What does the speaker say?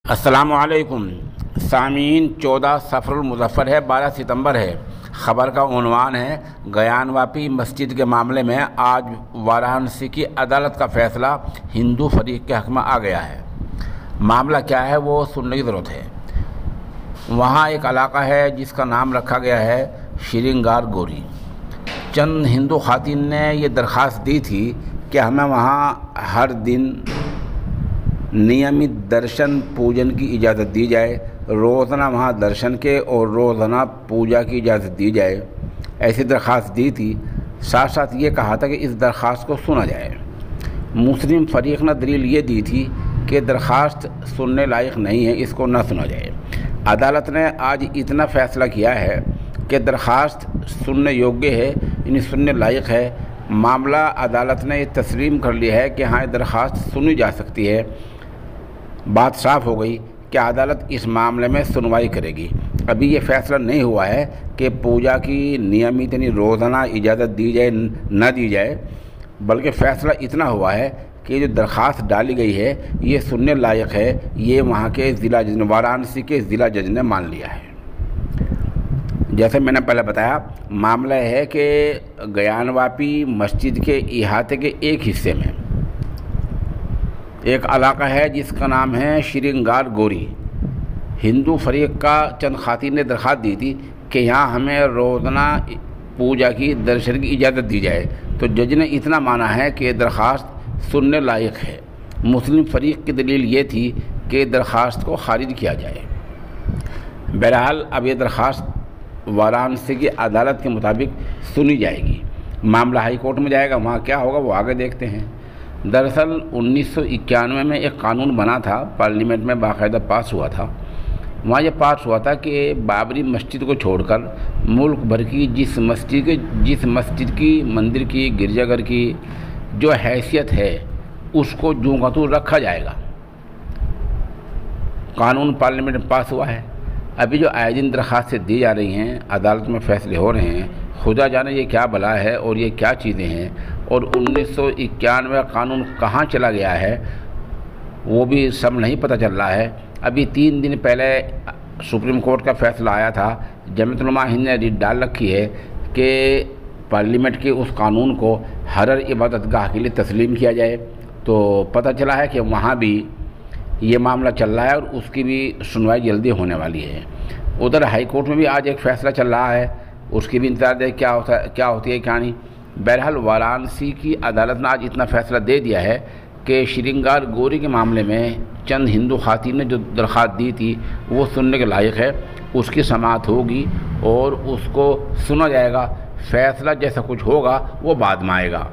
अस्सलामुअलैकुम सामीन। 14 सफ़रुल मुज़फ़्फ़र है, 12 सितंबर है। ख़बर का उन्वान है गयानवापी मस्जिद के मामले में आज वाराणसी की अदालत का फ़ैसला हिंदू फरीक के हक़ में आ गया है। मामला क्या है वो सुनने की ज़रूरत है। वहाँ एक इलाका है जिसका नाम रखा गया है श्रृंगार गोरी। चंद हिंदू ख़ातिन ने ये दरख्वास्त दी थी कि हमें वहाँ हर दिन नियमित दर्शन पूजन की इजाज़त दी जाए, रोज़ाना वहाँ दर्शन के और रोज़ाना पूजा की इजाज़त दी जाए। ऐसी दरख्वास्त दी थी। साथ साथ ये कहा था कि इस दरख्वास्त को सुना जाए। मुस्लिम फ़रीक ने दलील ये दी थी कि दरख्वास्त सुनने लायक नहीं है, इसको न सुना जाए। अदालत ने आज इतना फ़ैसला किया है कि दरख्वास्त सुनने योग्य है, यानी सुनने लायक है। मामला अदालत ने तस्लीम कर लिया है कि हाँ, ये दरख्वास्त सुनी जा सकती है। बात साफ़ हो गई कि अदालत इस मामले में सुनवाई करेगी। अभी ये फ़ैसला नहीं हुआ है कि पूजा की नियमित यानी रोज़ाना इजाज़त दी जाए न दी जाए, बल्कि फ़ैसला इतना हुआ है कि जो दरख्वास्त डाली गई है ये सुनने लायक है। ये वहाँ के ज़िला जज, वाराणसी के ज़िला जज ने मान लिया है। जैसे मैंने पहले बताया, मामला है कि गयानवापी मस्जिद के इहाते के एक हिस्से में एक इलाका है जिसका नाम है श्रृंगार गोरी। हिंदू फरीक का चंद ख़ातिन ने दरख्वास्त दी थी कि यहाँ हमें रोज़ाना पूजा की दर्शन की इजाज़त दी जाए, तो जज ने इतना माना है कि दरख्वास्त सुनने लायक है। मुस्लिम फरीक की दलील ये थी कि दरख्वास्त को खारिज किया जाए। बहरहाल अब ये दरख्वास्त वाराणसी की अदालत के मुताबिक सुनी जाएगी। मामला हाई कोर्ट में जाएगा, वहाँ क्या होगा वो आगे देखते हैं। दरअसल 1991 में एक कानून बना था, पार्लियामेंट में बाकायदा पास हुआ था। वहाँ ये पास हुआ था कि बाबरी मस्जिद को छोड़कर मुल्क भर की जिस मस्जिद की, मंदिर की, गिरजाघर की जो हैसियत है उसको जूँ का त्यों रखा जाएगा। कानून पार्लियामेंट में पास हुआ है। अभी जो आए दिन दरख्वास्तें दी जा रही हैं, अदालत में फ़ैसले हो रहे हैं, खुदा जाने ये क्या बला है और ये क्या चीज़ें हैं, और 1991 कानून कहाँ चला गया है वो भी सब नहीं पता चल रहा है। अभी 3 दिन पहले सुप्रीम कोर्ट का फ़ैसला आया था। जमीयत उलमा हिंद ने रिट डाल रखी है कि पार्लियामेंट के उस कानून को हर इबादतगाह के लिए तस्लीम किया जाए। तो पता चला है कि वहाँ भी ये मामला चल रहा है और उसकी भी सुनवाई जल्दी होने वाली है। उधर हाई कोर्ट में भी आज एक फ़ैसला चल रहा है, उसकी भी इंतज़ार दे क्या होती है क्या नहीं। बहरहाल वाराणसी की अदालत ने आज इतना फ़ैसला दे दिया है कि श्रृंगार गोरी के मामले में चंद हिंदू ख़ातिन ने जो दरख्वास्त दी थी वो सुनने के लायक है। उसकी समाअत होगी और उसको सुना जाएगा। फ़ैसला जैसा कुछ होगा वो बाद में आएगा।